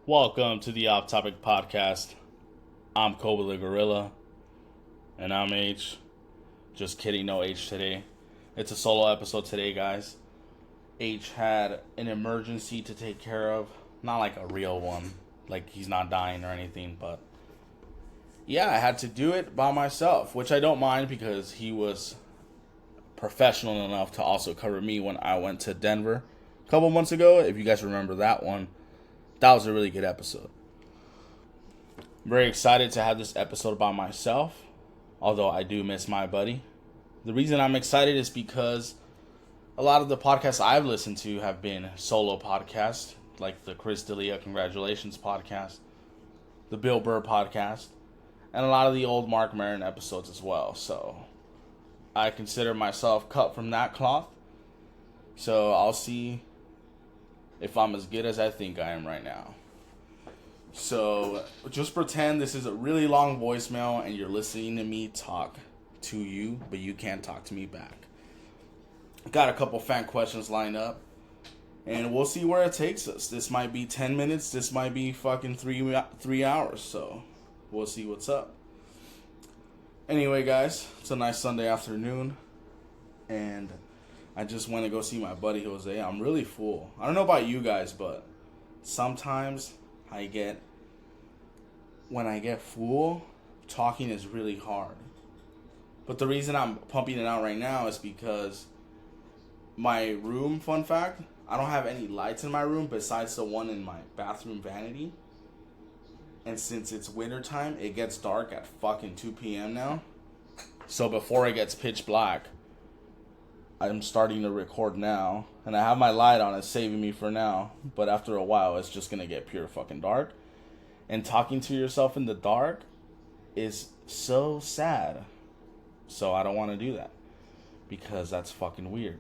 Welcome to the Off Topic Podcast. I'm Koba the Gorilla, and I'm H. Just kidding, no H today. It's a solo episode today, guys. H had an emergency to take care of. Not like a real one, like he's not dying or anything, but yeah, I had to do it by myself, which I don't mind because he was professional enough to also cover me when I went to Denver a couple months ago. If you guys remember that one, that was a really good episode. Very excited to have this episode by myself, although I do miss my buddy. The reason I'm excited is because a lot of the podcasts I've listened to have been solo podcasts, like the Chris D'Elia Congratulations podcast, the Bill Burr podcast, and a lot of the old Mark Maron episodes as well. So I consider myself cut from that cloth. So I'll see if I'm as good as I think I am right now. So just pretend this is a really long voicemail and you're listening to me talk to you, but you can't talk to me back. Got a couple fan questions lined up, and we'll see where it takes us. This might be 10 minutes, this might be fucking three hours, so we'll see what's up. Anyway, guys, it's a nice Sunday afternoon, and I just went to go see my buddy Jose. I'm really full. I don't know about you guys, but sometimes when I get full, talking is really hard. But the reason I'm pumping it out right now is because my room, fun fact, I don't have any lights in my room besides the one in my bathroom vanity. And since it's wintertime, it gets dark at fucking 2 p.m. now. So before it gets pitch black, I'm starting to record now, and I have my light on. It's saving me for now, but after a while, it's just gonna get pure fucking dark. And talking to yourself in the dark is so sad. So I don't want to do that because that's fucking weird,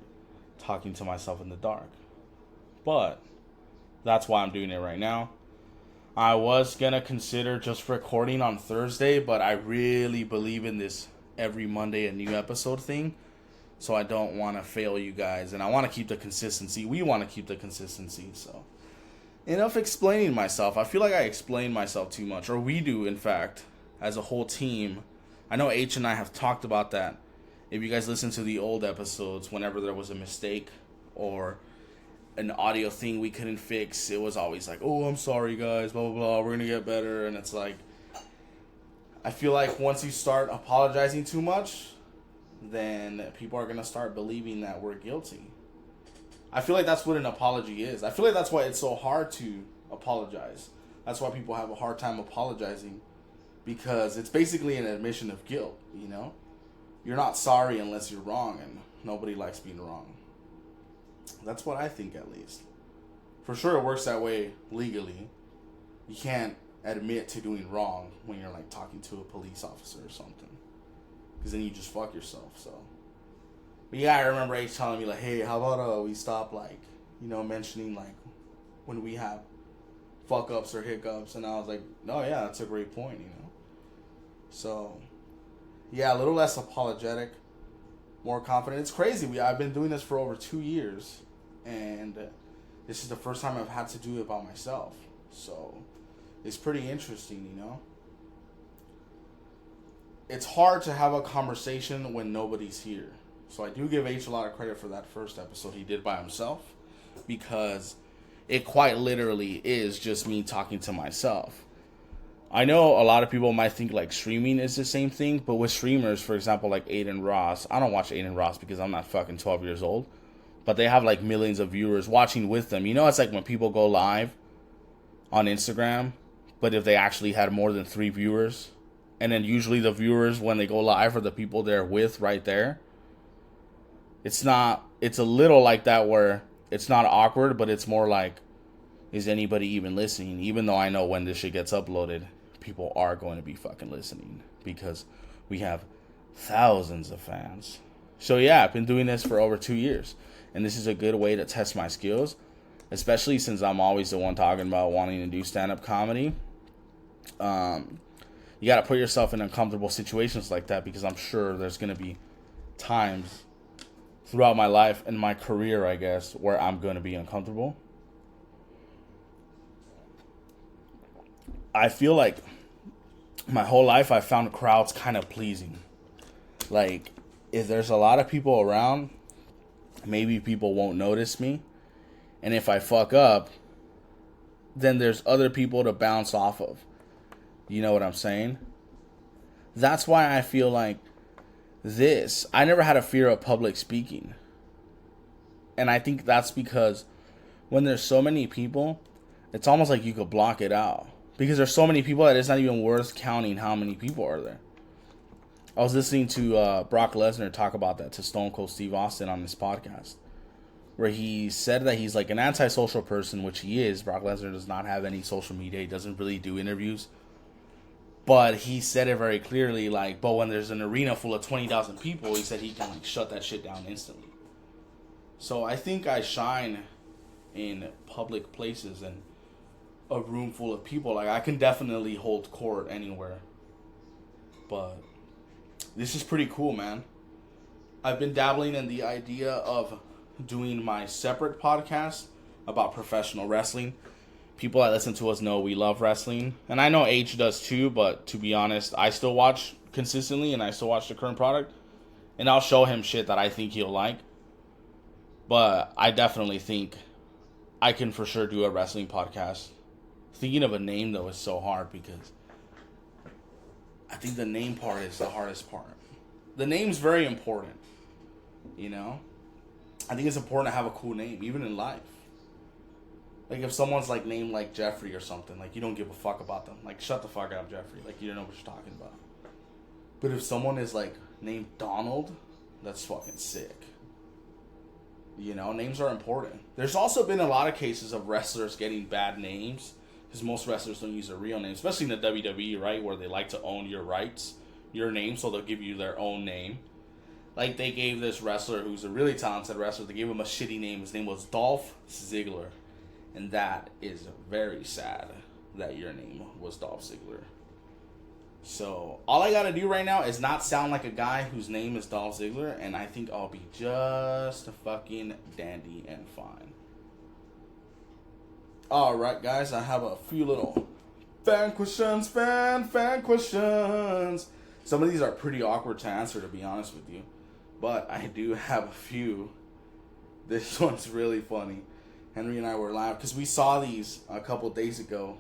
talking to myself in the dark. But that's why I'm doing it right now. I was gonna consider just recording on Thursday, but I really believe in this every Monday a new episode thing. So I don't want to fail you guys, and I want to keep the consistency. We want to keep the consistency, so enough explaining myself. I feel like I explain myself too much, or we do, in fact, as a whole team. I know H and I have talked about that. If you guys listen to the old episodes, whenever there was a mistake or an audio thing we couldn't fix, it was always like, oh, I'm sorry, guys, blah, blah, blah, we're going to get better. And it's like, I feel like once you start apologizing too much, then people are going to start believing that we're guilty. I feel like that's what an apology is. I feel like that's why it's so hard to apologize. That's why people have a hard time apologizing, because it's basically an admission of guilt, you know? You're not sorry unless you're wrong, and nobody likes being wrong. That's what I think, at least. For sure it works that way legally. You can't admit to doing wrong when you're like talking to a police officer or something, because then you just fuck yourself. So, but yeah, I remember H telling me like, hey, how about we stop like, mentioning like when we have fuck ups or hiccups. And I was like, no, yeah, that's a great point, So yeah, a little less apologetic, more confident. It's crazy. I've been doing this for over 2 years, and this is the first time I've had to do it by myself. So it's pretty interesting, It's hard to have a conversation when nobody's here. So I do give H a lot of credit for that first episode he did by himself, because it quite literally is just me talking to myself. I know a lot of people might think like streaming is the same thing, but with streamers, for example, like Aiden Ross, I don't watch Aiden Ross because I'm not fucking 12 years old, but they have like millions of viewers watching with them. It's like when people go live on Instagram, but if they actually had more than 3 viewers, and then usually the viewers when they go live are the people they're with right there. It's a little like that where it's not awkward, but it's more like, is anybody even listening? Even though I know when this shit gets uploaded, people are going to be fucking listening because we have thousands of fans. So yeah, I've been doing this for over 2 years, and this is a good way to test my skills, especially since I'm always the one talking about wanting to do stand-up comedy. You got to put yourself in uncomfortable situations like that, because I'm sure there's going to be times throughout my life and my career, I guess, where I'm going to be uncomfortable. I feel like my whole life I found crowds kind of pleasing. Like, if there's a lot of people around, maybe people won't notice me. And if I fuck up, then there's other people to bounce off of. You know what I'm saying? That's why I feel like I never had a fear of public speaking. And I think that's because when there's so many people, it's almost like you could block it out. Because there's so many people that it's not even worth counting how many people are there. I was listening to Brock Lesnar talk about that to Stone Cold Steve Austin on this podcast, where he said that he's like an antisocial person, which he is. Brock Lesnar does not have any social media. He doesn't really do interviews. But he said it very clearly, like, but when there's an arena full of 20,000 people, he said he can like shut that shit down instantly. So I think I shine in public places and a room full of people. Like, I can definitely hold court anywhere. But this is pretty cool, man. I've been dabbling in the idea of doing my separate podcast about professional wrestling. People that listen to us know we love wrestling. And I know H does too, but to be honest, I still watch consistently and I still watch the current product. And I'll show him shit that I think he'll like. But I definitely think I can for sure do a wrestling podcast. Thinking of a name, though, is so hard because I think the name part is the hardest part. The name's very important, you know? I think it's important to have a cool name, even in life. Like, if someone's, like, named, like, Jeffrey or something, like, you don't give a fuck about them. Like, shut the fuck up, Jeffrey. Like, you don't know what you're talking about. But if someone is, like, named Donald, that's fucking sick. You know, names are important. There's also been a lot of cases of wrestlers getting bad names because most wrestlers don't use their real name, especially in the WWE, right, where they like to own your rights, your name, so they'll give you their own name. Like, they gave this wrestler who's a really talented wrestler, they gave him a shitty name. His name was Dolph Ziggler. And that is very sad that your name was Dolph Ziggler. So, all I gotta do right now is not sound like a guy whose name is Dolph Ziggler, and I think I'll be just fucking dandy and fine. Alright, guys, I have a few little fan questions. Some of these are pretty awkward to answer, to be honest with you. But I do have a few. This one's really funny. Henry and I were laughing because we saw these a couple days ago.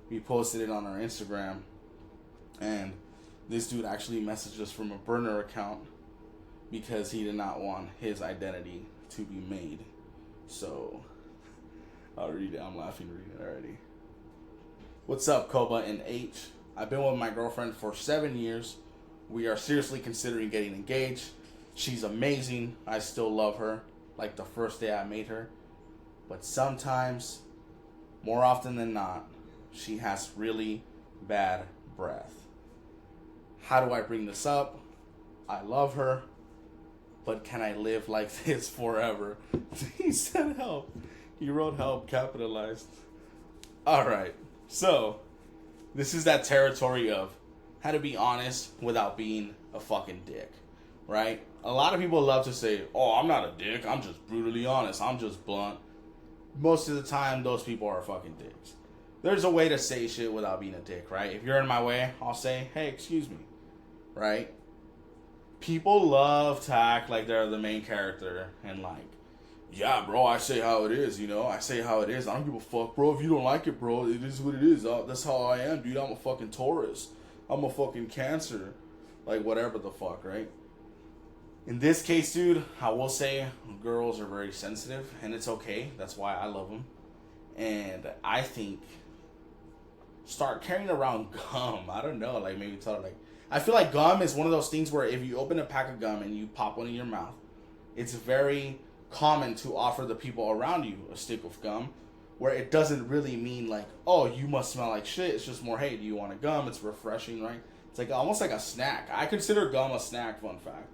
We posted it on our Instagram. And this dude actually messaged us from a burner account because he did not want his identity to be made. So, I'll read it. I'm laughing reading it already. What's up, Koba and H? I've been with my girlfriend for 7 years. We are seriously considering getting engaged. She's amazing. I still love her like the first day I made her. But sometimes, more often than not, she has really bad breath. How do I bring this up? I love her, but can I live like this forever? He said help. He wrote help capitalized. Alright, so this is that territory of how to be honest without being a fucking dick, right? A lot of people love to say, oh, I'm not a dick, I'm just brutally honest, I'm just blunt. Most of the time, those people are fucking dicks. There's a way to say shit without being a dick, right? If you're in my way, I'll say, hey, excuse me, right? People love to act like they're the main character and like, yeah, bro, I say how it is, you know? I say how it is. I don't give a fuck, bro. If you don't like it, bro, it is what it is. That's how I am, dude. I'm a fucking Taurus. I'm a fucking Cancer. Like, whatever the fuck, right? In this case, dude, I will say girls are very sensitive, and it's okay. That's why I love them. And I think start carrying around gum. I don't know, like maybe tell her, like, I feel like gum is one of those things where if you open a pack of gum and you pop one in your mouth, it's very common to offer the people around you a stick of gum, where it doesn't really mean like, oh, you must smell like shit. It's just more, hey, do you want a gum? It's refreshing, right? It's like almost like a snack. I consider gum a snack, fun fact.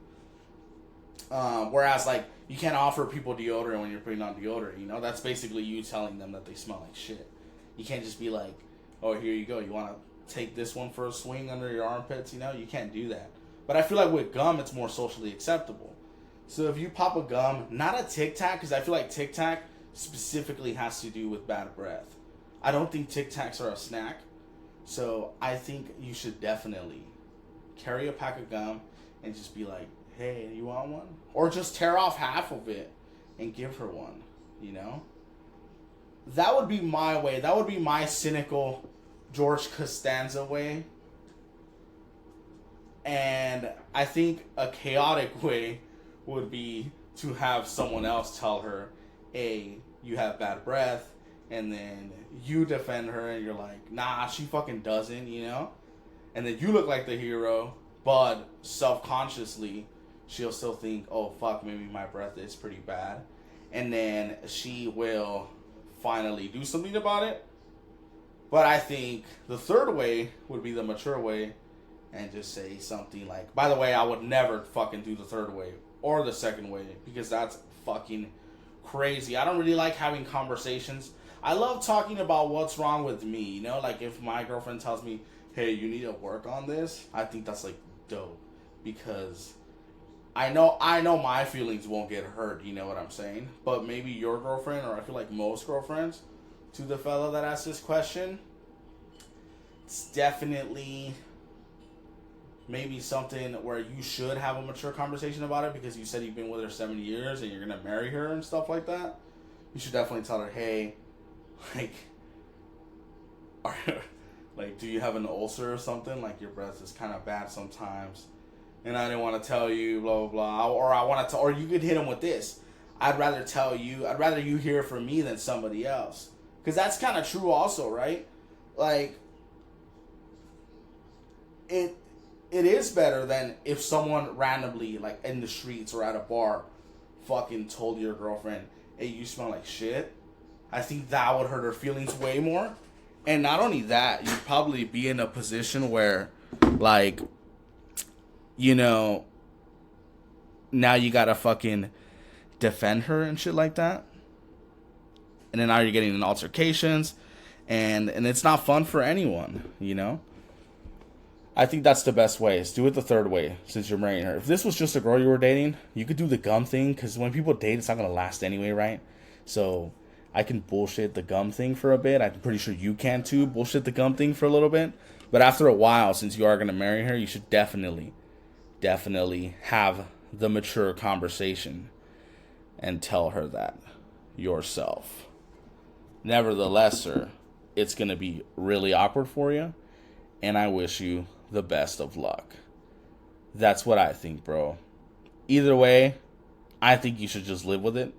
Whereas, like, you can't offer people deodorant when you're putting on deodorant, you know? That's basically you telling them that they smell like shit. You can't just be like, oh, here you go. You want to take this one for a swing under your armpits, you know? You can't do that. But I feel like with gum, it's more socially acceptable. So if you pop a gum, not a Tic Tac, because I feel like Tic Tac specifically has to do with bad breath. I don't think Tic Tacs are a snack. So I think you should definitely carry a pack of gum and just be like, hey, you want one? Or just tear off half of it and give her one, you know? That would be my way. That would be my cynical George Costanza way. And I think a chaotic way would be to have someone else tell her, hey, you have bad breath, and then you defend her and you're like, nah, she fucking doesn't, you know? And then you look like the hero, but self-consciously, she'll still think, oh, fuck, maybe my breath is pretty bad. And then she will finally do something about it. But I think the third way would be the mature way and just say something like, by the way, I would never fucking do the third way or the second way because that's fucking crazy. I don't really like having conversations. I love talking about what's wrong with me, you know? Like, if my girlfriend tells me, hey, you need to work on this, I think that's, like, dope. Because I know my feelings won't get hurt, you know what I'm saying? But maybe your girlfriend, or I feel like most girlfriends, to the fella that asked this question, it's definitely maybe something where you should have a mature conversation about it because you said you've been with her 7 years and you're going to marry her and stuff like that. You should definitely tell her, hey, like, do you have an ulcer or something? Like, your breath is kind of bad sometimes. And I didn't want to tell you, blah, blah, blah. Or I want to, or you could hit him with this. I'd rather you hear from me than somebody else. Because that's kind of true also, right? Like, it is better than if someone randomly, like, in the streets or at a bar, fucking told your girlfriend, hey, you smell like shit. I think that would hurt her feelings way more. And not only that, you'd probably be in a position where, like, you know, now you gotta fucking defend her and shit like that. And then now you're getting in altercations. And it's not fun for anyone, you know? I think that's the best way, is do it the third way, since you're marrying her. If this was just a girl you were dating, you could do the gum thing, because when people date, it's not going to last anyway, right? So I can bullshit the gum thing for a bit. I'm pretty sure you can too, bullshit the gum thing for a little bit. But after a while, since you are going to marry her, you should definitely have the mature conversation and tell her that yourself. Nevertheless, sir, it's going to be really awkward for you, and I wish you the best of luck. That's what I think, bro. Either way, I think you should just live with it,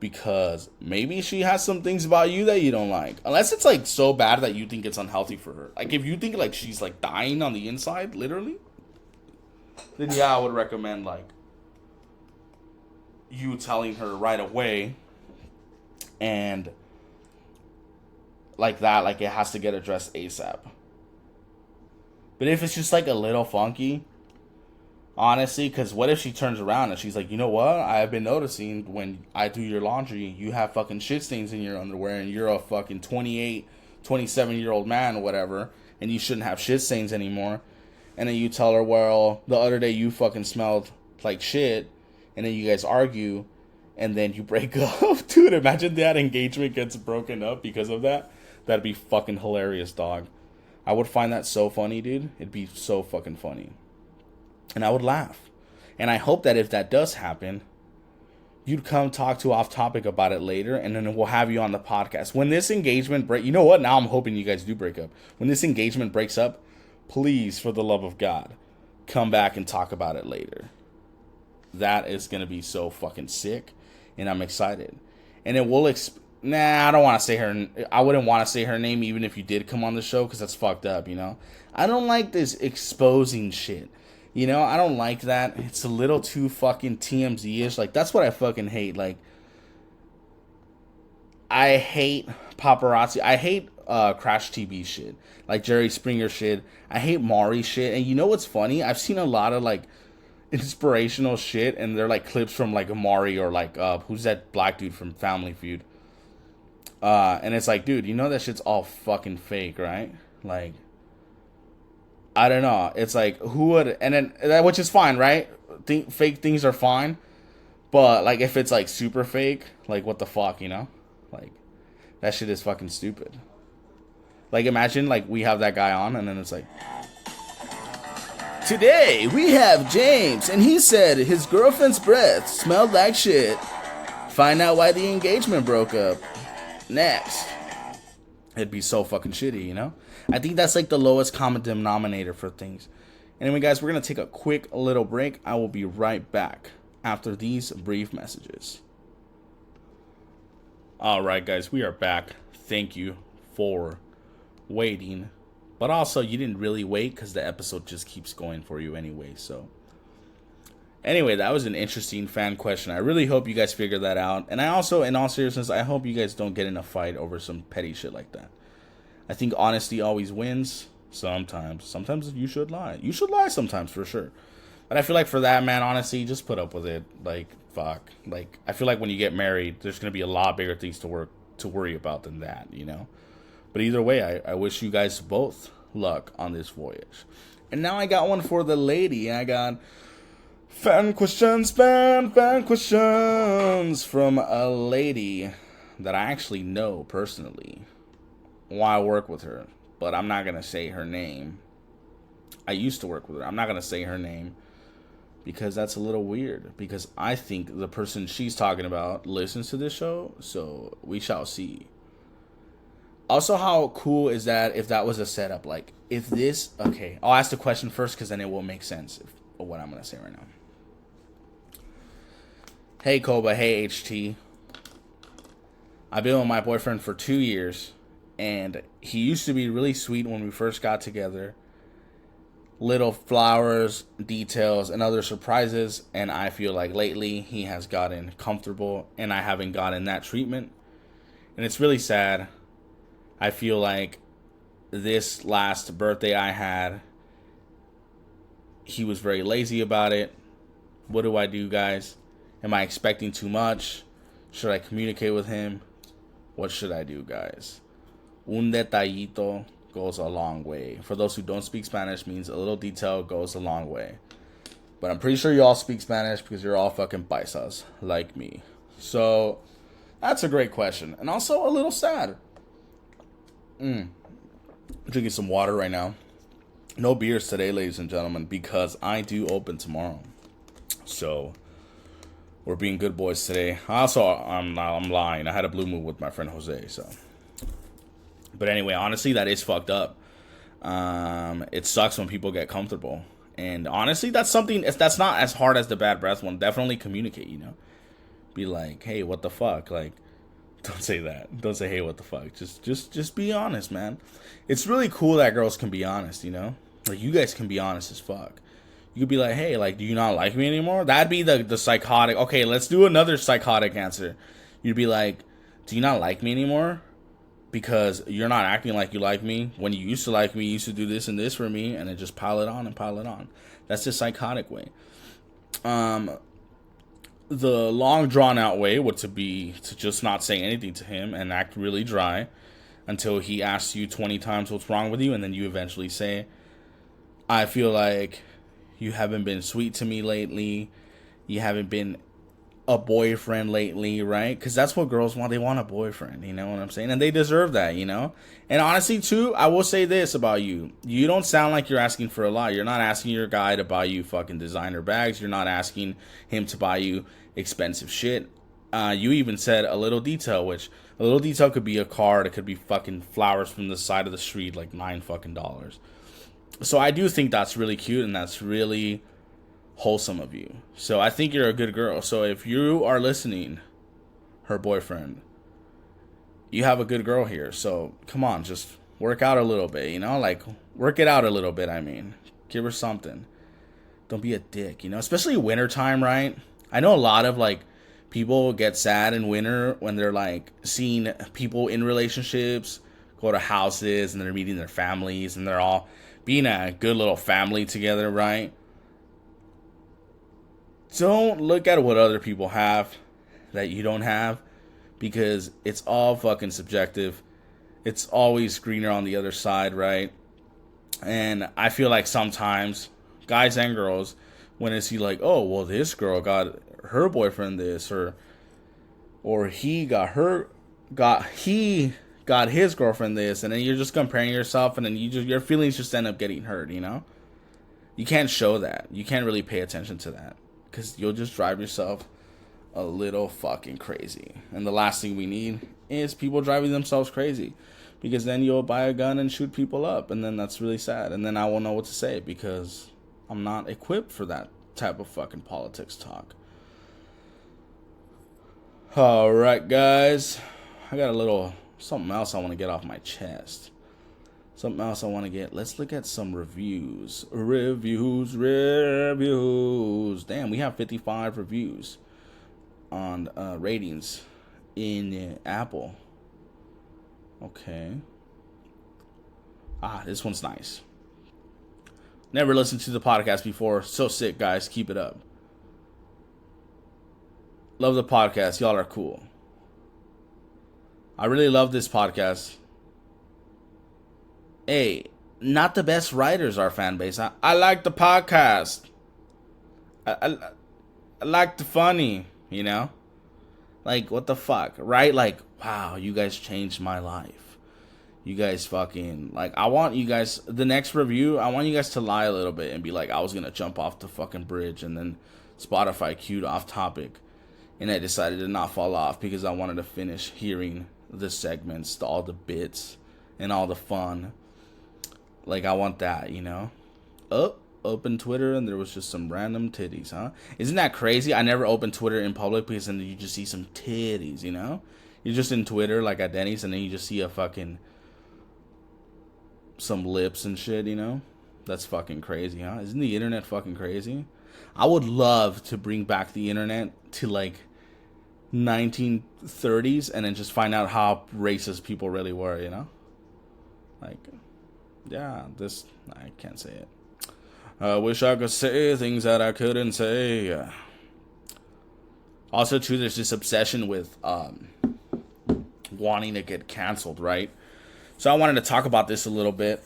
because maybe she has some things about you that you don't like. Unless it's, like, so bad that you think it's unhealthy for her. Like, if you think, like, she's, like, dying on the inside, literally, then yeah, I would recommend, like, you telling her right away, and like that, like, it has to get addressed ASAP. But if it's just, like, a little funky, honestly, because what if she turns around and she's like, you know what? I've been noticing when I do your laundry, you have fucking shit stains in your underwear, and you're a fucking 28, 27-year-old man or whatever, and you shouldn't have shit stains anymore. And then you tell her, well, the other day you fucking smelled like shit, and then you guys argue, and then you break up. Dude, imagine that engagement gets broken up because of that. That'd be fucking hilarious, dog. I would find that so funny, dude. It'd be so fucking funny. And I would laugh. And I hope that if that does happen, you'd come talk to Off Topic about it later, and then we'll have you on the podcast. When this engagement you know what? Now I'm hoping you guys do break up. When this engagement breaks up, please, for the love of God, come back and talk about it later. That is going to be so fucking sick, and I'm excited. And it will I don't want to say her. I wouldn't want to say her name even if you did come on the show, because that's fucked up, you know? I don't like this exposing shit. You know, I don't like that. It's a little too fucking TMZ-ish. Like, that's what I fucking hate. Like, I hate paparazzi. I hate Crash TV shit. Like, Jerry Springer shit. I hate Maury shit. And you know what's funny? I've seen a lot of, like, inspirational shit, and they're, like, clips from, like, Maury or, like, who's that black dude from Family Feud? And it's like, dude, you know that shit's all fucking fake, right? Like, I don't know. It's like, who would... And then, which is fine, right? Fake things are fine. But, like, if it's, like, super fake, like, what the fuck, you know? Like, that shit is fucking stupid. Like, imagine, like, we have that guy on, and then it's like, today, we have James, and he said his girlfriend's breath smelled like shit. Find out why the engagement broke up. Next. It'd be so fucking shitty, you know? I think that's, like, the lowest common denominator for things. Anyway, guys, we're going to take a quick little break. I will be right back after these brief messages. All right, guys, we are back. Thank you for waiting. But also, you didn't really wait because the episode just keeps going for you anyway. So, anyway, that was an interesting fan question. I really hope you guys figure that out. And I also, in all seriousness, I hope you guys don't get in a fight over some petty shit like that. I think honesty always wins. Sometimes you should lie. You should lie sometimes, for sure. But I feel like for that, man, honestly, just put up with it. Like, fuck. Like, I feel like when you get married, there's going to be a lot bigger things to worry about than that, you know? But either way, I wish you guys both luck on this voyage. And now I got one for the lady. I got fan questions from a lady that I actually know personally. Why I work with her. But I'm not going to say her name. I used to work with her. I'm not going to say her name because that's a little weird. Because I think the person she's talking about listens to this show. So we shall see. Also, how cool is that if that was a setup? Like, if this... Okay, I'll ask the question first because then it will make sense of what I'm going to say right now. Hey, Koba. Hey, HT. I've been with my boyfriend for 2 years. And he used to be really sweet when we first got together. Little flowers, details, and other surprises. And I feel like lately he has gotten comfortable and I haven't gotten that treatment. And it's really sad. I feel like this last birthday I had, he was very lazy about it. What do I do, guys? Am I expecting too much? Should I communicate with him? What should I do, guys? Un detallito goes a long way. For those who don't speak Spanish, means a little detail goes a long way. But I'm pretty sure you all speak Spanish because you're all fucking paisas like me. So that's a great question. And also a little sad. I'm drinking some water right now. No beers today, ladies and gentlemen, because I do open tomorrow. So we're being good boys today. I'm lying. I had a blue moon with my friend Jose, so... But anyway, honestly, that is fucked up. It sucks when people get comfortable. And honestly, that's something, that's not as hard as the bad breath one. Definitely communicate, you know? Be like, hey, what the fuck? Like, don't say that. Don't say, hey, what the fuck? Just be honest, man. It's really cool that girls can be honest, you know? Like, you guys can be honest as fuck. You could be like, hey, like, do you not like me anymore? That'd be the psychotic. Okay, let's do another psychotic answer. You'd be like, do you not like me anymore? Because you're not acting like you like me. When you used to like me, you used to do this and this for me, and then just pile it on and pile it on. That's the psychotic way. The long drawn out way would be to just not say anything to him and act really dry until he asks you 20 times what's wrong with you, and then you eventually say, I feel like you haven't been sweet to me lately. You haven't been a boyfriend lately, right? Because that's what girls want. They want a boyfriend, you know what I'm saying? And they deserve that, you know? And honestly, too, I will say this about you. You don't sound like you're asking for a lot. You're not asking your guy to buy you fucking designer bags. You're not asking him to buy you expensive shit. You even said a little detail, which a little detail could be a card. It could be fucking flowers from the side of the street, like $9 fucking. So I do think that's really cute, and that's really wholesome of you. So I think you're a good girl. So if you are listening, her boyfriend, you have a good girl here. So come on, just work out a little bit, you know? Like, work it out a little bit, I mean. Give her something. Don't be a dick, you know? Especially wintertime, right? I know a lot of, like, people get sad in winter when they're, like, seeing people in relationships go to houses and they're meeting their families and they're all being a good little family together, right? Don't look at what other people have that you don't have, because it's all fucking subjective. It's always greener on the other side, right? And I feel like sometimes, guys and girls, when they see like, oh, well, this girl got her boyfriend this, or he got got his girlfriend this, and then you're just comparing yourself, and then your feelings just end up getting hurt, you know? You can't show that. You can't really pay attention to that, because you'll just drive yourself a little fucking crazy. And the last thing we need is people driving themselves crazy, because then you'll buy a gun and shoot people up, and then that's really sad, and then I won't know what to say, because I'm not equipped for that type of fucking politics talk. Alright, guys, I got a little something else I want to get off my chest. Something else I want to get. Let's look at some reviews. Reviews. Damn, we have 55 reviews on ratings in Apple. Okay. This one's nice. Never listened to the podcast before. So sick, guys. Keep it up. Love the podcast. Y'all are cool. I really love this podcast. Hey, not the best writers, our fan base. I like the podcast. I like the funny, you know? Like, what the fuck, right? Like, wow, you guys changed my life. You guys fucking, like, I want you guys, the next review, I want you guys to lie a little bit and be like, I was going to jump off the fucking bridge, and then Spotify queued off topic. And I decided to not fall off because I wanted to finish hearing the segments, all the bits, and all the fun. Like, I want that, you know? Open Twitter, and there was just some random titties, huh? Isn't that crazy? I never open Twitter in public because then you just see some titties, you know? You're just in Twitter, like at Denny's, and then you just see a fucking... some lips and shit, you know? That's fucking crazy, huh? Isn't the internet fucking crazy? I would love to bring back the internet to, like, 1930s and then just find out how racist people really were, you know? Like, yeah, I can't say it. I wish I could say things that I couldn't say. Also, too, there's this obsession with wanting to get canceled, right? So I wanted to talk about this a little bit.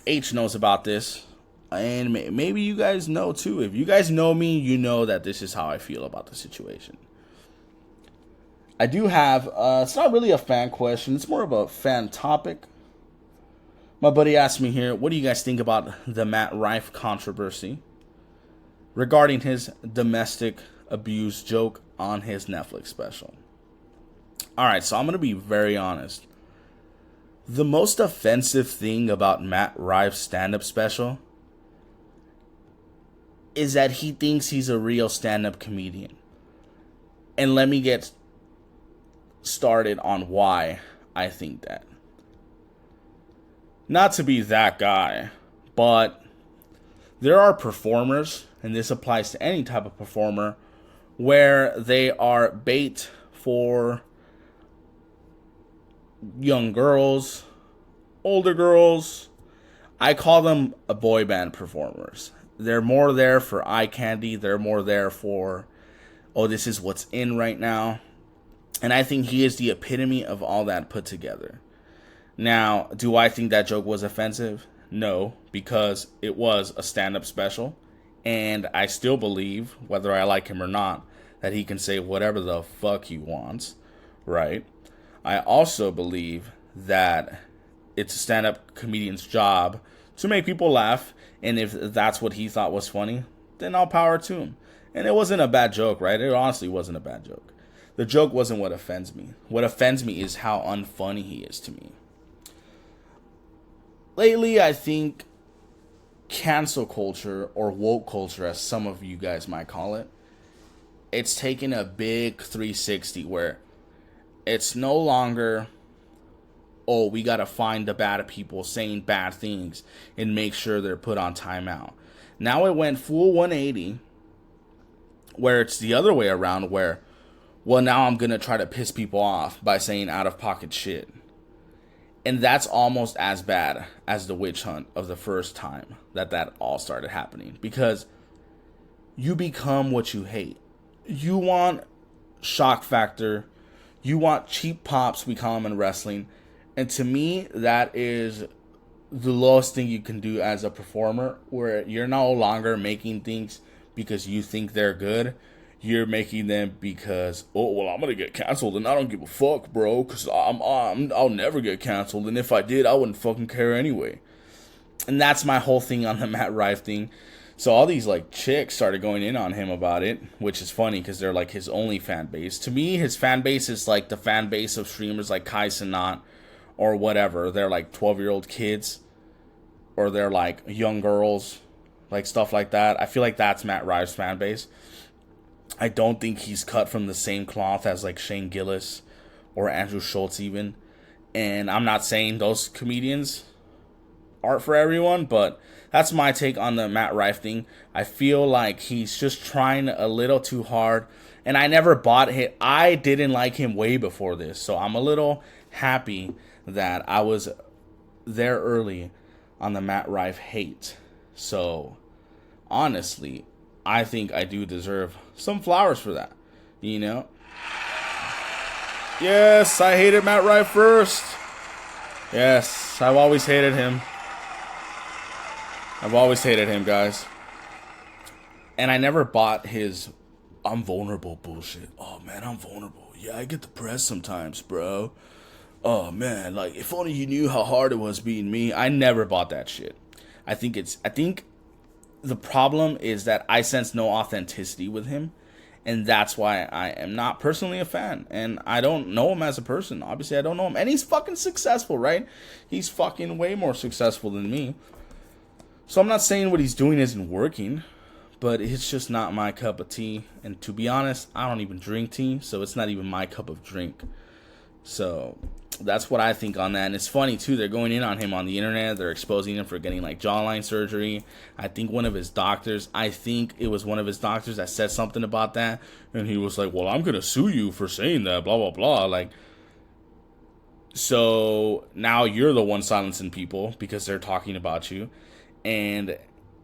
H knows about this. And maybe you guys know, too. If you guys know me, you know that this is how I feel about the situation. I do have, it's not really a fan question. It's more of a fan topic. My buddy asked me here, what do you guys think about the Matt Rife controversy regarding his domestic abuse joke on his Netflix special? Alright, so I'm going to be very honest. The most offensive thing about Matt Rife's stand-up special is that he thinks he's a real stand-up comedian. And let me get started on why I think that. Not to be that guy, but there are performers, and this applies to any type of performer, where they are bait for young girls, older girls. I call them a boy band performers. They're more there for eye candy. They're more there for, oh, this is what's in right now. And I think he is the epitome of all that put together. Now, do I think that joke was offensive? No, because it was a stand-up special. And I still believe, whether I like him or not, that he can say whatever the fuck he wants, right? I also believe that it's a stand-up comedian's job to make people laugh. And if that's what he thought was funny, then all power to him. And it wasn't a bad joke, right? It honestly wasn't a bad joke. The joke wasn't what offends me. What offends me is how unfunny he is to me. Lately, I think cancel culture, or woke culture, as some of you guys might call it, it's taken a big 360 where it's no longer, oh, we gotta find the bad people saying bad things and make sure they're put on timeout. Now it went full 180, where it's the other way around, where, well, now I'm gonna try to piss people off by saying out-of-pocket shit. And that's almost as bad as the witch hunt of the first time that all started happening. Because you become what you hate. You want shock factor. You want cheap pops, we call them in wrestling. And to me, that is the lowest thing you can do as a performer, where you're no longer making things because you think they're good. you're making them because, oh, well, I'm gonna get canceled and I don't give a fuck, bro, because I'll never get canceled, and if I did, I wouldn't fucking care anyway. And that's my whole thing on the Matt Rife thing. So all these like chicks started going in on him about it, which is funny because they're like his only fan base. To me, his fan base is like the fan base of streamers like Kai Cenat or whatever. They're like 12-year-old kids, or they're like young girls, like stuff like that. I feel like that's Matt Rife's fan base. I don't think he's cut from the same cloth as like Shane Gillis or Andrew Schultz even. And I'm not saying those comedians aren't for everyone, but that's my take on the Matt Rife thing. I feel like he's just trying a little too hard, and I never bought it. I didn't like him way before this, so I'm a little happy that I was there early on the Matt Rife hate. So honestly, I think I do deserve some flowers for that, you know? Yes, I hated Matt Rife first. Yes, I've always hated him. I've always hated him, guys. And I never bought his I'm vulnerable bullshit. Oh, man, I'm vulnerable. Yeah, I get depressed sometimes, bro. Oh, man, like, if only you knew how hard it was being me. I never bought that shit. I think the problem is that I sense no authenticity with him. And that's why I am not personally a fan. And I don't know him as a person. Obviously, I don't know him. And he's fucking successful, right? He's fucking way more successful than me. So I'm not saying what he's doing isn't working, but it's just not my cup of tea. And to be honest, I don't even drink tea, so it's not even my cup of drink. So that's what I think on that. And it's funny, too. They're going in on him on the internet. They're exposing him for getting, like, jawline surgery. I think it was one of his doctors that said something about that. And he was like, well, I'm going to sue you for saying that, blah, blah, blah. Like, so now you're the one silencing people because they're talking about you. And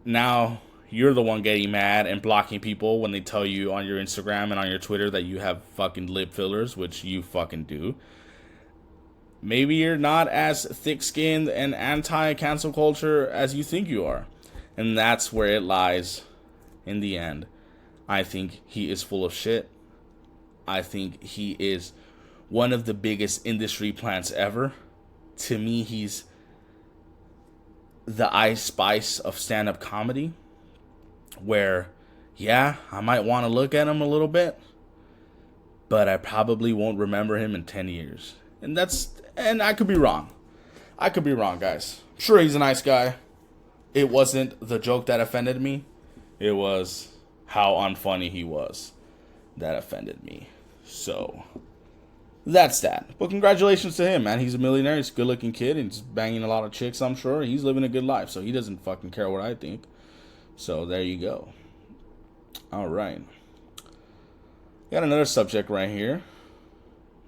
now you're the one getting mad and blocking people when they tell you on your Instagram and on your Twitter that you have fucking lip fillers, which you fucking do. Maybe you're not as thick-skinned and anti-cancel culture as you think you are. And that's where it lies in the end. I think he is full of shit. I think he is one of the biggest industry plants ever. To me, he's the Ice Spice of stand-up comedy, where, yeah, I might want to look at him a little bit, but I probably won't remember him in 10 years. And I could be wrong. I could be wrong, guys. I'm sure he's a nice guy. It wasn't the joke that offended me. It was how unfunny he was that offended me. So that's that. But congratulations to him, man. He's a millionaire. He's a good-looking kid. And he's banging a lot of chicks, I'm sure. He's living a good life, so he doesn't fucking care what I think. So there you go. All right. Got another subject right here.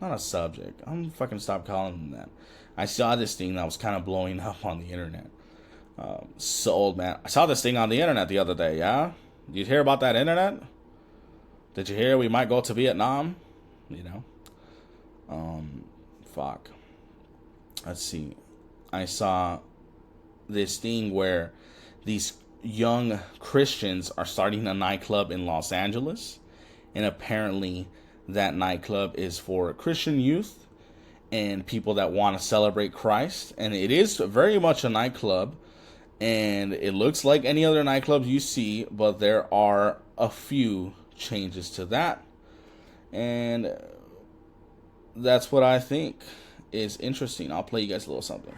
Not a subject. I'm gonna fucking stop calling him that. I saw this thing that was kind of blowing up on the internet. So old, man. I saw this thing on the internet the other day, yeah? Did you hear about that internet? Did you hear we might go to Vietnam? You know? Fuck. Let's see. I saw this thing where these young Christians are starting a nightclub in Los Angeles. And apparently that nightclub is for Christian youth and people that want to celebrate Christ. And it is very much a nightclub. And it looks like any other nightclubs you see, but there are a few changes to that. And that's what I think is interesting. I'll play you guys a little something.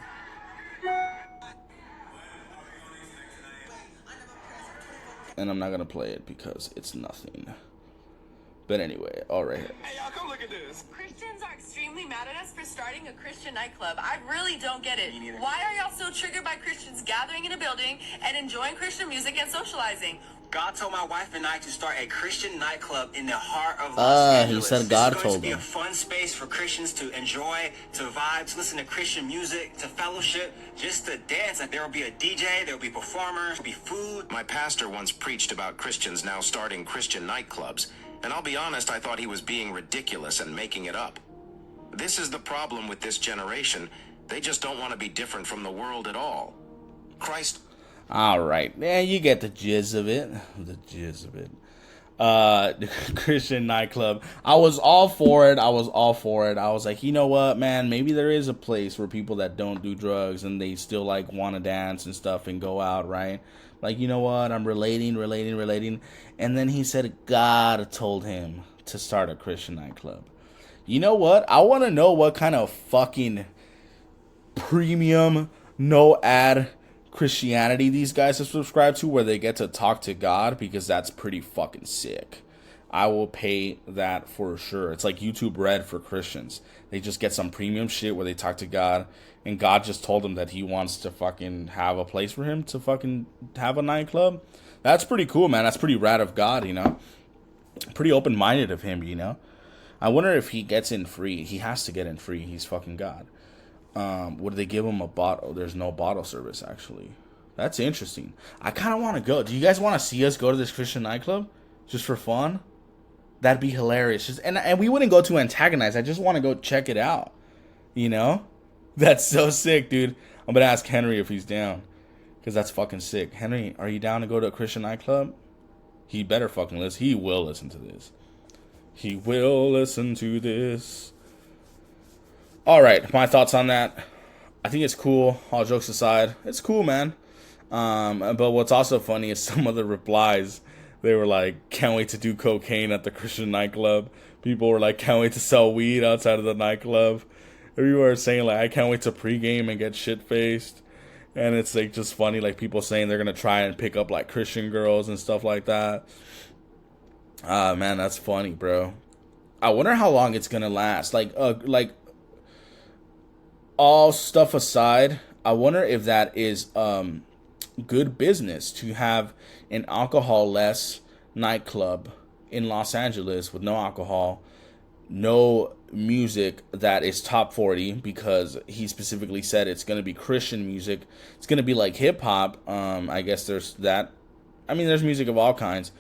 And I'm not going to play it because it's nothing. But anyway, all right. Hey, y'all, come look at this. Christians are extremely mad at us for starting a Christian nightclub. I really don't get it. Why are y'all so triggered by Christians gathering in a building and enjoying Christian music and socializing? God told my wife and I to start a Christian nightclub in the heart of Los Angeles. He said God told him. It's going to be a fun space for Christians to enjoy, to vibe, to listen to Christian music, to fellowship, just to dance. There will be a DJ, there will be performers, there will be food. My pastor once preached about Christians now starting Christian nightclubs. And I'll be honest, I thought he was being ridiculous and making it up. This is the problem with this generation. They just don't want to be different from the world at all. Christ. All right. Yeah, you get the jizz of it. The jizz of it. Christian nightclub. I was all for it. I was like, you know what, man, maybe there is a place for people that don't do drugs and they still like want to dance and stuff and go out, right? Like, you know what, I'm relating. And then he said God told him to start a Christian nightclub. You know what? I want to know what kind of fucking premium, no ad Christianity these guys have subscribed to, where they get to talk to God, because that's pretty fucking sick. I will pay that for sure. It's like YouTube Red for Christians. They just get some premium shit where they talk to God, and God just told them that he wants to fucking have a place for him to fucking have a nightclub. That's pretty cool, man. That's pretty rad of God, you know. Pretty open-minded of him, you know. I wonder if he gets in free. He has to get in free. He's fucking God. Would they give him a bottle? There's no bottle service, actually. That's interesting. I kind of want to go. Do you guys want to see us go to this Christian nightclub? Just for fun? That'd be hilarious. And we wouldn't go to antagonize. I just want to go check it out. You know? That's so sick, dude. I'm going to ask Henry if he's down. Because that's fucking sick. Henry, are you down to go to a Christian nightclub? He better fucking listen. He will listen to this. He will listen to this. All right, my thoughts on that. I think it's cool. All jokes aside, it's cool, man. But what's also funny is some of the replies. They were like, can't wait to do cocaine at the Christian nightclub. People were like, can't wait to sell weed outside of the nightclub. People were saying like, I can't wait to pregame and get shit-faced. And it's like just funny, like people saying they're going to try and pick up like Christian girls and stuff like that. Man, that's funny, bro. I wonder how long it's going to last. Like all stuff aside, I wonder if that is good business to have an alcohol-less nightclub in Los Angeles with no alcohol, no music that is top 40, because he specifically said it's going to be Christian music. It's going to be like hip-hop. I guess there's that. I mean, there's music of all kinds.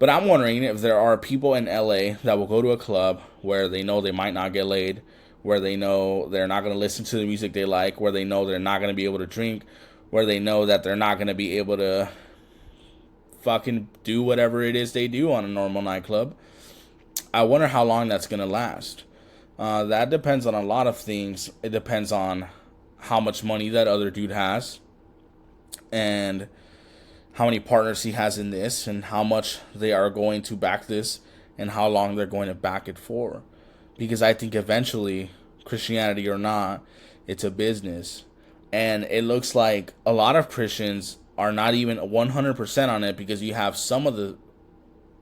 But I'm wondering if there are people in LA that will go to a club where they know they might not get laid, where they know they're not going to listen to the music they like, where they know they're not going to be able to drink, where they know that they're not going to be able to fucking do whatever it is they do on a normal nightclub. I wonder how long that's going to last. That depends on a lot of things. It depends on how much money that other dude has, and how many partners he has in this, and how much they are going to back this, and how long they're going to back it for. Because I think eventually, Christianity or not, it's a business. And it looks like a lot of Christians are not even 100% on it, because you have some of the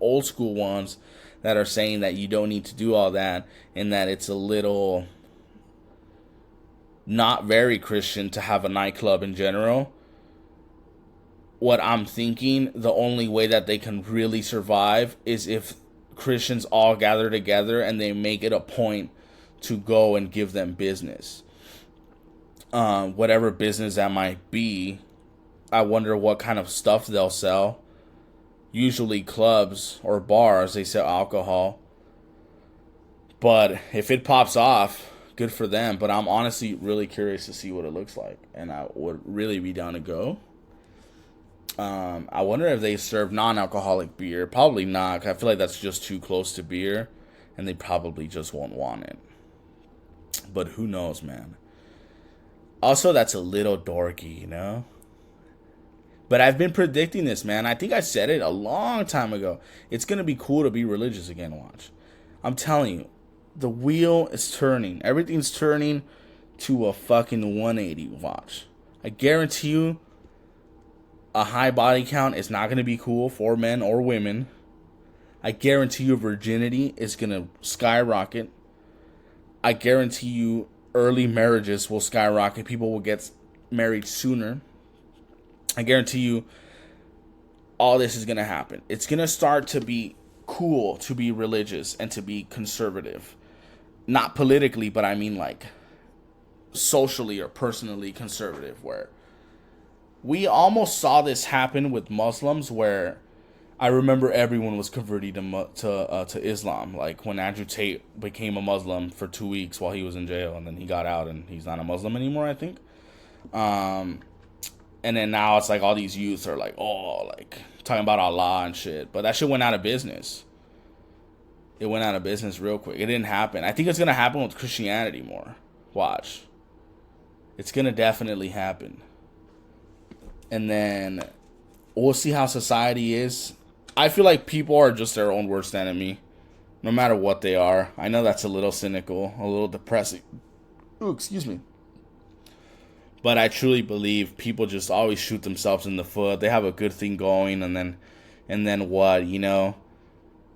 old school ones that are saying that you don't need to do all that, and that it's a little not very Christian to have a nightclub in general. What I'm thinking, the only way that they can really survive is if Christians all gather together and they make it a point to go and give them business. Whatever business that might be, I wonder what kind of stuff they'll sell. Usually clubs or bars, they sell alcohol. But if it pops off, good for them. But I'm honestly really curious to see what it looks like, and I would really be down to go. I wonder if they serve non-alcoholic beer. Probably not, 'cause I feel like that's just too close to beer, and they probably just won't want it. But who knows, man. Also, that's a little dorky, you know? But I've been predicting this, man. I think I said it a long time ago. It's going to be cool to be religious again, watch. I'm telling you, the wheel is turning. Everything's turning to a fucking 180, watch. I guarantee you, a high body count is not going to be cool for men or women. I guarantee you virginity is going to skyrocket. I guarantee you early marriages will skyrocket. People will get married sooner. I guarantee you all this is going to happen. It's going to start to be cool to be religious and to be conservative. Not politically, but I mean like socially or personally conservative, where we almost saw this happen with Muslims, where I remember everyone was converting to Islam. Like when Andrew Tate became a Muslim for 2 weeks while he was in jail, and then he got out and he's not a Muslim anymore, I think. And then now it's like all these youths are like, oh, like talking about Allah and shit. But that shit went out of business. It went out of business real quick. It didn't happen. I think it's going to happen with Christianity more. Watch. It's going to definitely happen. And then we'll see how society is. I feel like people are just their own worst enemy. No matter what they are. I know that's a little cynical. A little depressing. Ooh, excuse me. But I truly believe people just always shoot themselves in the foot. They have a good thing going, and then what, you know?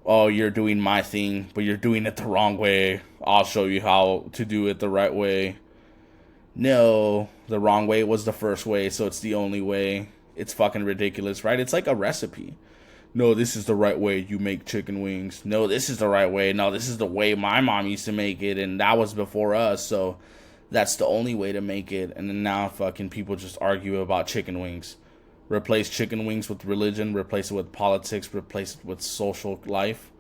Oh, you're doing my thing, but you're doing it the wrong way. I'll show you how to do it the right way. No, the wrong way was the first way, so it's the only way. It's fucking ridiculous, right? It's like a recipe. No, this is the right way you make chicken wings. No, this is the right way. No, this is the way my mom used to make it, and that was before us, so that's the only way to make it. And then now fucking people just argue about chicken wings. Replace chicken wings with religion, replace it with politics, replace it with social life.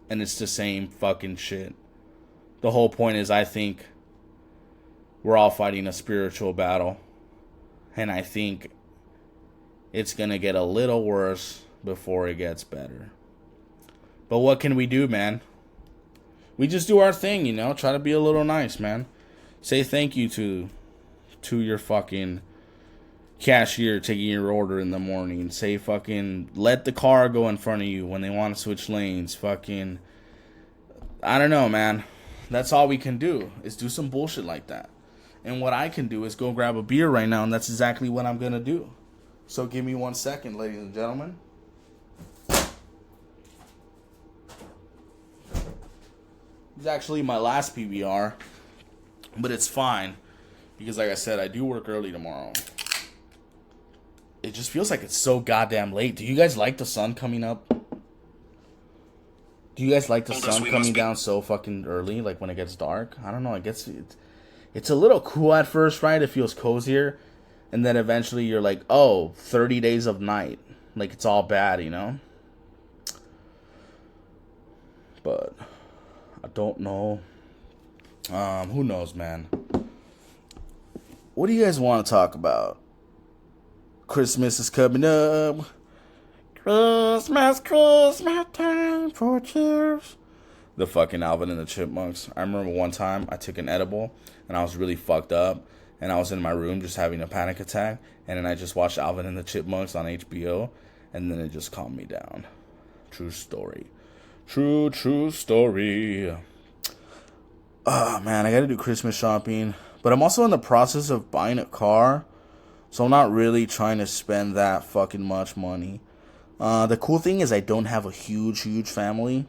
And it's the same fucking shit. The whole point is, I think we're all fighting a spiritual battle. And I think it's going to get a little worse before it gets better. But what can we do, man? We just do our thing, you know? Try to be a little nice, man. Say thank you to your fucking cashier taking your order in the morning. Say fucking let the car go in front of you when they want to switch lanes. Fucking, I don't know, man. That's all we can do is do some bullshit like that. And what I can do is go grab a beer right now, and that's exactly what I'm going to do. So give me 1 second, ladies and gentlemen. It's actually my last PBR. But it's fine, because like I said, I do work early tomorrow. It just feels like it's so goddamn late. Do you guys like the sun coming up? Do you guys like the sun coming down so fucking early, like when it gets dark? I don't know, it's a little cool at first, right? It feels cozier. And then eventually you're like, oh, 30 days of night. Like it's all bad, you know? But I don't know. Who knows, man? What do you guys want to talk about? Christmas is coming up. Christmas time for cheers. The fucking Alvin and the Chipmunks. I remember one time I took an edible and I was really fucked up. And I was in my room just having a panic attack. And then I just watched Alvin and the Chipmunks on HBO. And then it just calmed me down. True story. True story. Oh, man, I gotta do Christmas shopping. But I'm also in the process of buying a car. So I'm not really trying to spend that fucking much money. The cool thing is I don't have a huge family.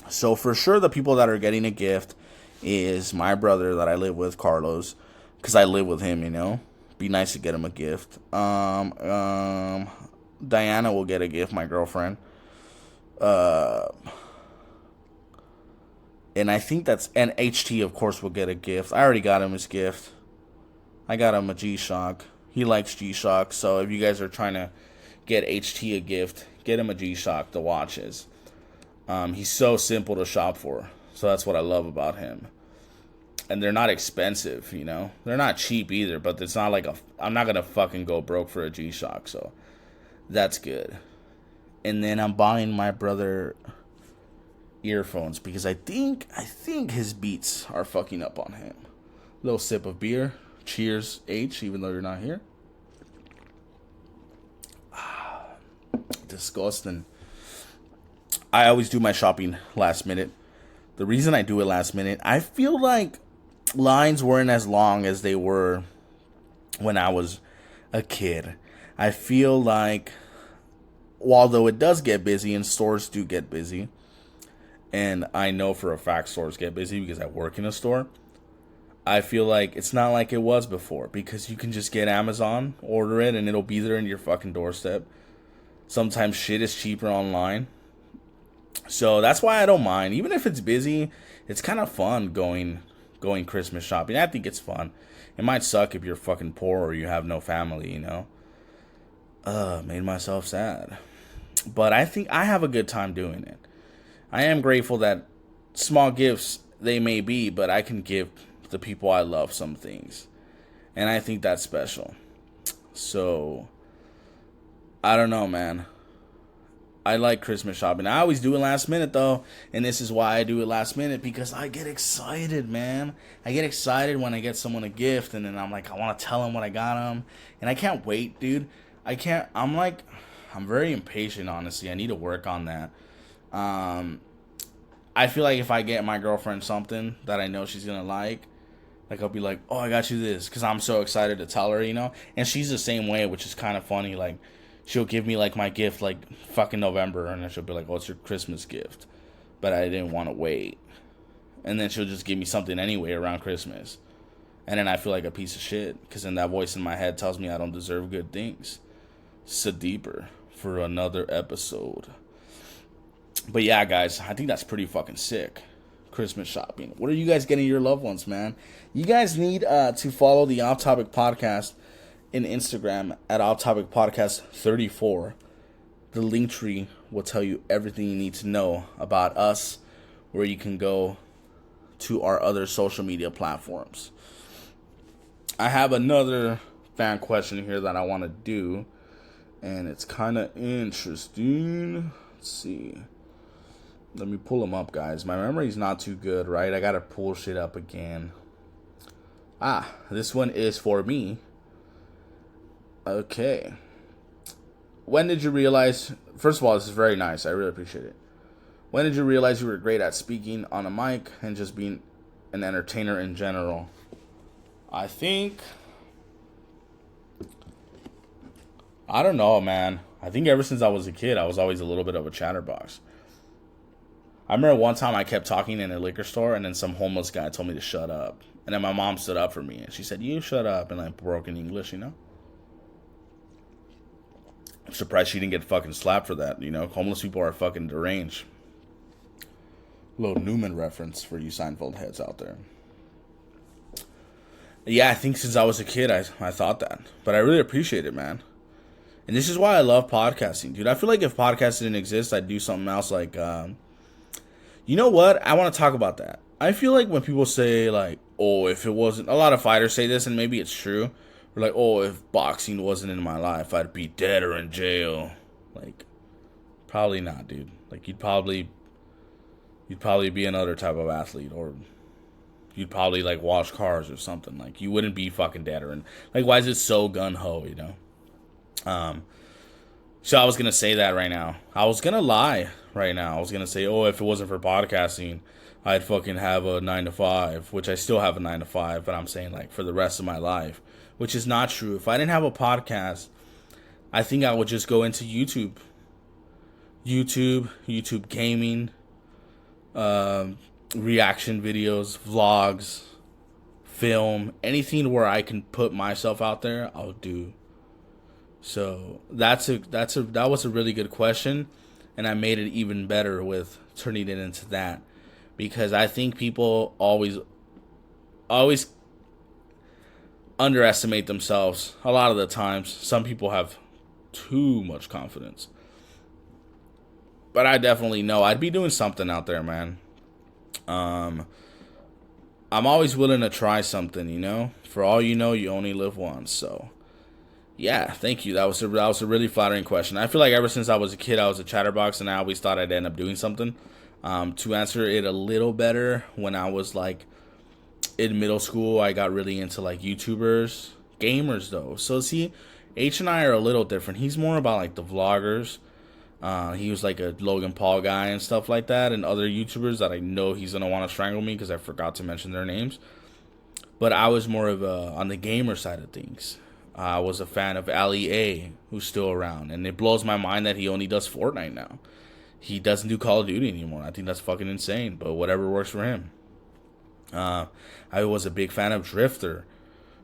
So for sure the people that are getting a gift is my brother that I live with, Carlos. Because I live with him, you know. Be nice to get him a gift. Diana will get a gift, my girlfriend. And I think and HT, of course, will get a gift. I already got him his gift. I got him a G-Shock. He likes G-Shock, so if you guys are trying to get HT a gift, get him a G-Shock, the watches. He's so simple to shop for, so that's what I love about him. And they're not expensive, you know? They're not cheap either, but it's not like I'm not going to fucking go broke for a G-Shock, so that's good. And then I'm buying my brother earphones because I think his beats are fucking up on him. Little sip of beer. Cheers, H, even though you're not here. Disgusting. I always do my shopping last minute. The reason I do it last minute, I feel like lines weren't as long as they were when I was a kid. I feel like, although it does get busy and stores do get busy, and I know for a fact stores get busy because I work in a store, I feel like it's not like it was before, because you can just get Amazon, order it, and it'll be there in your fucking doorstep. Sometimes shit is cheaper online. So that's why I don't mind. Even if it's busy, it's kind of fun going Christmas shopping. I think it's fun. It might suck if you're fucking poor or you have no family, you know. Made myself sad. But I think I have a good time doing it. I am grateful that small gifts they may be, but I can give the people I love some things. And I think that's special. So, I don't know, man. I like Christmas shopping. I always do it last minute, though. And this is why I do it last minute, because I get excited, man. I get excited when I get someone a gift, and then I'm like, I want to tell them what I got them. And I can't wait, dude. I'm very impatient, honestly. I need to work on that. I feel like if I get my girlfriend something that I know she's going to like, I'll be like, oh, I got you this, because I'm so excited to tell her, you know? And she's the same way, which is kind of funny. Like, she'll give me, like, my gift, like, fucking November, and then she'll be like, oh, it's your Christmas gift. But I didn't want to wait. And then she'll just give me something anyway around Christmas. And then I feel like a piece of shit, because then that voice in my head tells me I don't deserve good things. So deeper for another episode. But yeah, guys, I think that's pretty fucking sick. Christmas shopping. What are you guys getting your loved ones, man? You guys need to follow the Off Topic Podcast in Instagram at Off Topic Podcast 34. The link tree will tell you everything you need to know about us, where you can go to our other social media platforms. I have another fan question here that I want to do, and it's kind of interesting. Let's see. Let me pull them up, guys. My memory's not too good, right? I gotta pull shit up again. This one is for me. Okay. When did you realize... First of all, this is very nice. I really appreciate it. When did you realize you were great at speaking on a mic and just being an entertainer in general? I think... I don't know, man. I think ever since I was a kid, I was always a little bit of a chatterbox. I remember one time I kept talking in a liquor store, and then some homeless guy told me to shut up. And then my mom stood up for me, and she said, you shut up, in like broken English, you know? I'm surprised she didn't get fucking slapped for that, you know? Homeless people are fucking deranged. Little Newman reference for you Seinfeld heads out there. Yeah, I think since I was a kid, I thought that. But I really appreciate it, man. And this is why I love podcasting, dude. I feel like if podcasts didn't exist, I'd do something else like... you know what? I want to talk about that. I feel like when people say, like, oh, if it wasn't... A lot of fighters say this, and maybe it's true. We're like, oh, if boxing wasn't in my life, I'd be dead or in jail. Like, probably not, dude. Like, you'd probably be another type of athlete, or you'd probably, like, wash cars or something. Like, you wouldn't be fucking dead or in... Like, why is it so gun-ho, you know? So I was going to say that right now. I was going to lie right now. I was going to say, oh, if it wasn't for podcasting, I'd fucking have a 9-to-5, which I still have a 9-to-5, but I'm saying, like, for the rest of my life, which is not true. If I didn't have a podcast, I think I would just go into YouTube gaming, reaction videos, vlogs, film, anything where I can put myself out there, I'll do. So that was a really good question, and I made it even better with turning it into that, because I think people always underestimate themselves a lot of the times. Some people have too much confidence, but I definitely know I'd be doing something out there, man. I'm always willing to try something, you know. For all you know, you only live once, so. Yeah, thank you. That was a really flattering question. I feel like ever since I was a kid, I was a chatterbox, and I always thought I'd end up doing something. To answer it a little better, when I was like in middle school, I got really into like YouTubers, gamers though. So see, H and I are a little different. He's more about like the vloggers. He was like a Logan Paul guy and stuff like that, and other YouTubers that I know he's gonna want to strangle me because I forgot to mention their names. But I was more of on the gamer side of things. I was a fan of Ali A, who's still around, and it blows my mind that he only does Fortnite now. He doesn't do Call of Duty anymore. I think that's fucking insane, but whatever works for him. I was a big fan of Drifter.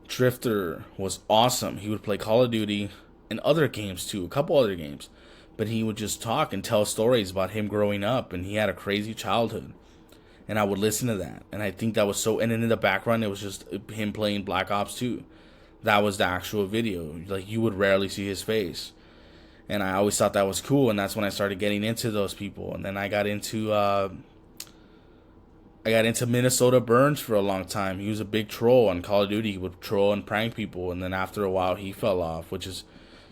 Drifter was awesome. He would play Call of Duty and other games too, a couple other games, but he would just talk and tell stories about him growing up, and he had a crazy childhood. And I would listen to that, and I think that was so. And then in the background, it was just him playing Black Ops 2. That was the actual video. Like, you would rarely see his face. And I always thought that was cool, and that's when I started getting into those people. And then I got into I got into Minnesota Burns for a long time. He was a big troll on Call of Duty. He would troll and prank people, and then after a while he fell off, which is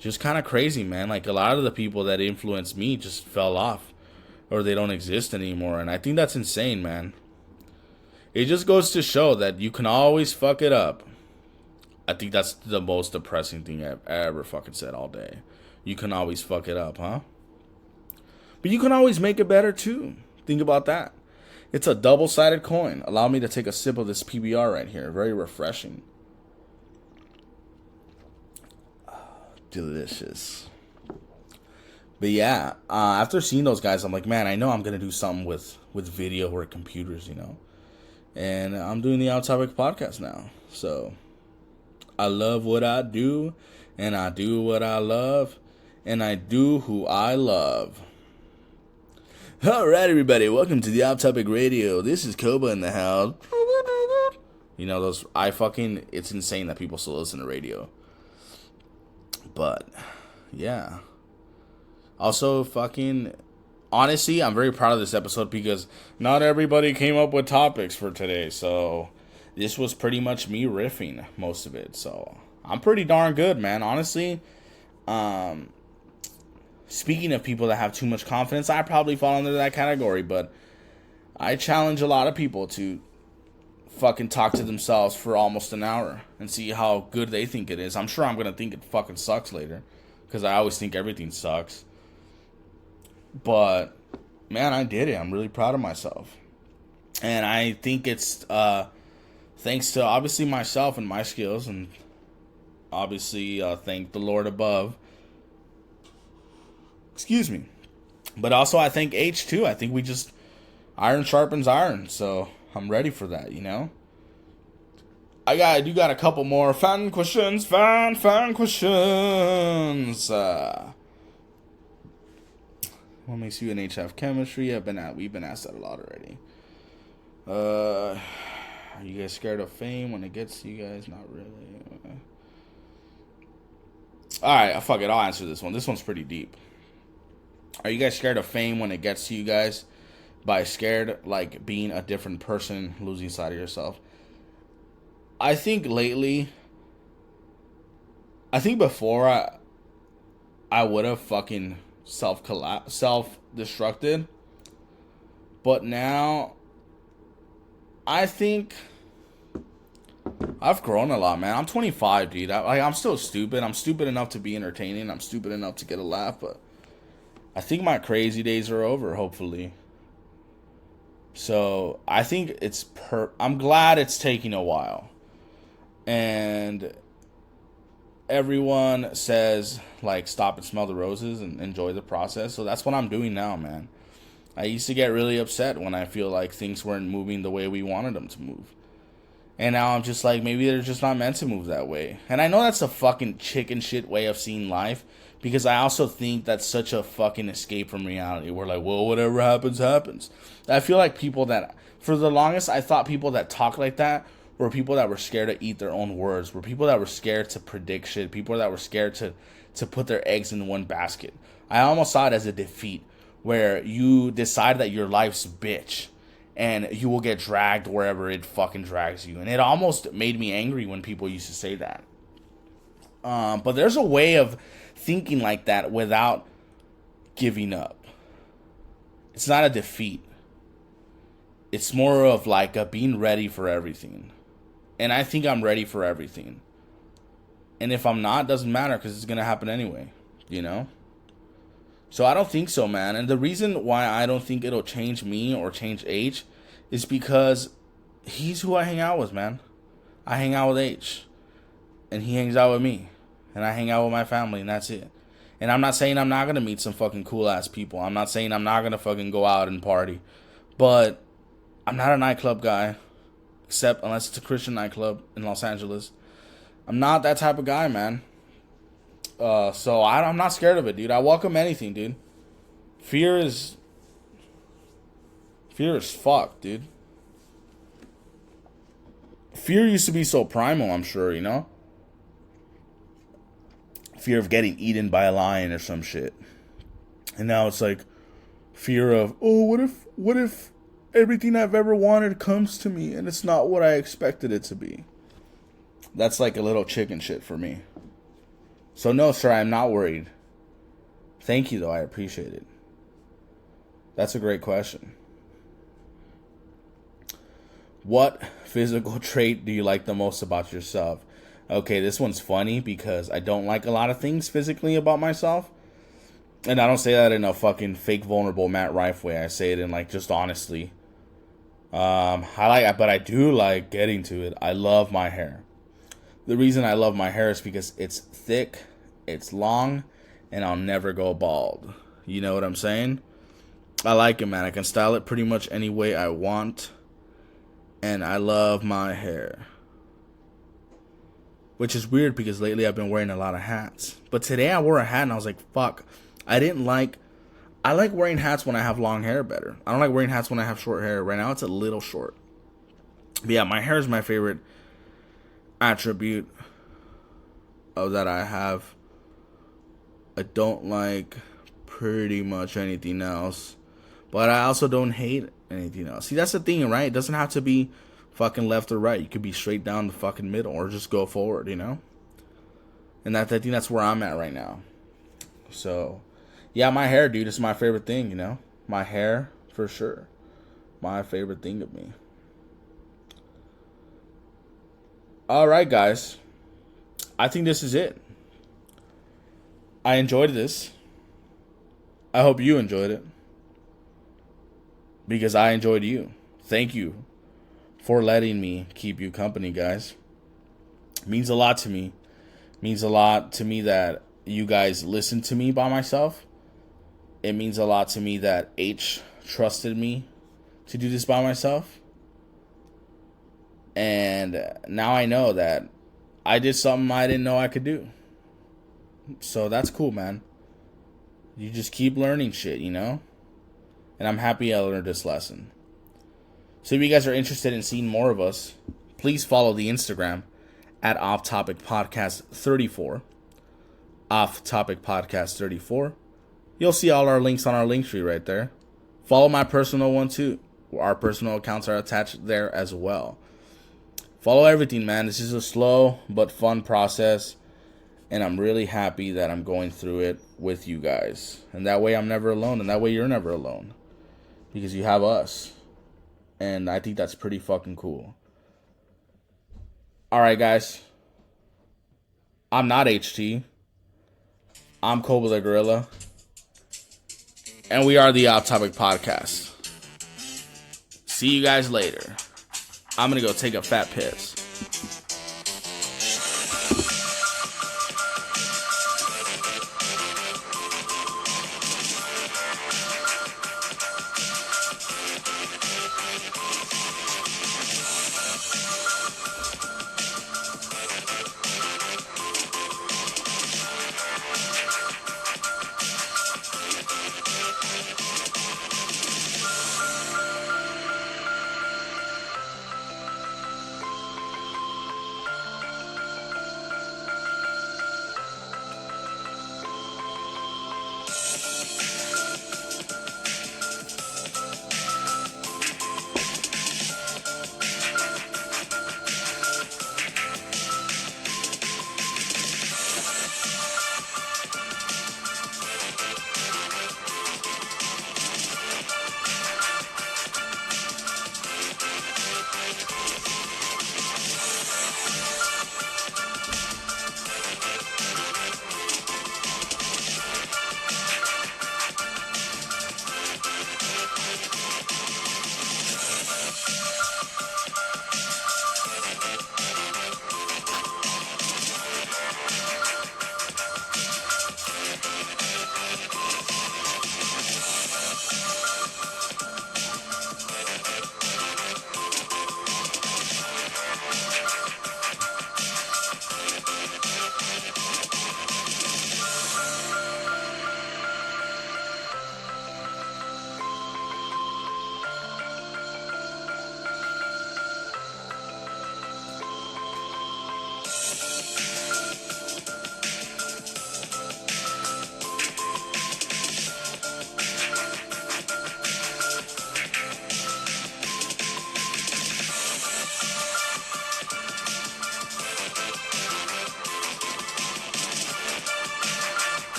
just kind of crazy, man. Like, a lot of the people that influenced me just fell off, or they don't exist anymore, and I think that's insane, man. It just goes to show that you can always fuck it up. I think that's the most depressing thing I've ever fucking said all day. You can always fuck it up, huh? But you can always make it better too. Think about that. It's a double-sided coin. Allow me to take a sip of this PBR right here. Very refreshing. Delicious. But yeah, after seeing those guys, I'm like, man, I know I'm going to do something with video or computers, you know. And I'm doing the Out Topic podcast now. So, I love what I do. And I do what I love. And I do who I love. Alright, everybody, welcome to the Off Topic Radio. This is Koba in the house. You know, it's insane that people still listen to radio. But, yeah. Also, honestly, I'm very proud of this episode because not everybody came up with topics for today. So, this was pretty much me riffing most of it. So, I'm pretty darn good, man. Honestly, speaking of people that have too much confidence, I probably fall under that category, but I challenge a lot of people to fucking talk to themselves for almost an hour and see how good they think it is. I'm sure I'm going to think it fucking sucks later, because I always think everything sucks. But, man, I did it. I'm really proud of myself. And I think it's thanks to, obviously, myself and my skills, and obviously thank the Lord above. Excuse me. But also I think H too. I think we just iron sharpens iron. So I'm ready for that, you know. I do got a couple more fan questions. Fan questions. What makes you and H have chemistry? We've been asked that a lot already. Are you guys scared of fame when it gets to you guys? Not really. Alright, fuck it. I'll answer this one. This one's pretty deep. Are you guys scared of fame when it gets to you guys? By scared, like being a different person, losing sight of yourself. I think before I would have fucking self-destructed. But now, I think I've grown a lot, man. I'm 25, dude. I'm still stupid. I'm stupid enough to be entertaining. I'm stupid enough to get a laugh, but I think my crazy days are over, hopefully. So, I think I'm glad it's taking a while. And everyone says, like, stop and smell the roses and enjoy the process. So, that's what I'm doing now, man. I used to get really upset when I feel like things weren't moving the way we wanted them to move. And now I'm just like, maybe they're just not meant to move that way. And I know that's a fucking chicken shit way of seeing life. Because I also think that's such a fucking escape from reality. We're like, well, whatever happens, happens. I feel like people that, for the longest, I thought people that talk like that were people that were scared to eat their own words. Were people that were scared to predict shit. People that were scared to put their eggs in one basket. I almost saw it as a defeat. Where you decide that your life's bitch. And you will get dragged wherever it fucking drags you. And it almost made me angry when people used to say that. But there's a way of thinking like that without giving up. It's not a defeat. It's more of like a being ready for everything. And I think I'm ready for everything. And if I'm not, doesn't matter because it's going to happen anyway. You know? So I don't think so, man. And the reason why I don't think it'll change me or change H is because he's who I hang out with, man. I hang out with H. And he hangs out with me. And I hang out with my family, and that's it. And I'm not saying I'm not going to meet some fucking cool-ass people. I'm not saying I'm not going to fucking go out and party. But I'm not a nightclub guy. Except unless it's a Christian nightclub in Los Angeles. I'm not that type of guy, man. So I'm not scared of it, dude. I welcome anything, dude. Fear is fuck, dude. Fear used to be so primal, I'm sure, you know? Fear of getting eaten by a lion or some shit. And now it's like fear of, oh, what if everything I've ever wanted comes to me, and it's not what I expected it to be. That's like a little chicken shit for me. So no, sir, I'm not worried. Thank you, though. I appreciate it. That's a great question. What physical trait do you like the most about yourself? Okay, this one's funny because I don't like a lot of things physically about myself. And I don't say that in a fucking fake vulnerable Matt Rife way. I say it in like just honestly. But I do like getting to it. I love my hair. The reason I love my hair is because it's thick, it's long, and I'll never go bald. You know what I'm saying? I like it, man. I can style it pretty much any way I want. And I love my hair. Which is weird because lately I've been wearing a lot of hats. But today I wore a hat and I was like, fuck. I like wearing hats when I have long hair better. I don't like wearing hats when I have short hair. Right now it's a little short. But yeah, my hair is my favorite attribute that I have. I don't like pretty much anything else. But I also don't hate anything else. See, that's the thing, right? It doesn't have to be fucking left or right. You could be straight down the fucking middle or just go forward, you know? And I think that's where I'm at right now. So, yeah, my hair, dude, is my favorite thing, you know? My hair, for sure. My favorite thing of me. Alright, guys. I think this is it. I enjoyed this. I hope you enjoyed it. Because I enjoyed you. Thank you for letting me keep you company, guys. It means a lot to me. It means a lot to me that you guys listen to me by myself. It means a lot to me that H trusted me to do this by myself. And now I know that I did something I didn't know I could do. So that's cool, man. You just keep learning shit, you know? And I'm happy I learned this lesson. So if you guys are interested in seeing more of us, please follow the Instagram at Off Topic Podcast 34. Off Topic Podcast 34. You'll see all our links on our link tree right there. Follow my personal one too. Our personal accounts are attached there as well. Follow everything, man. This is a slow but fun process. And I'm really happy that I'm going through it with you guys. And that way I'm never alone. And that way you're never alone. Because you have us. And I think that's pretty fucking cool. Alright, guys. I'm not HT. I'm Koba the Gorilla. And we are the Off Topic Podcast. See you guys later. I'm gonna go take a fat piss.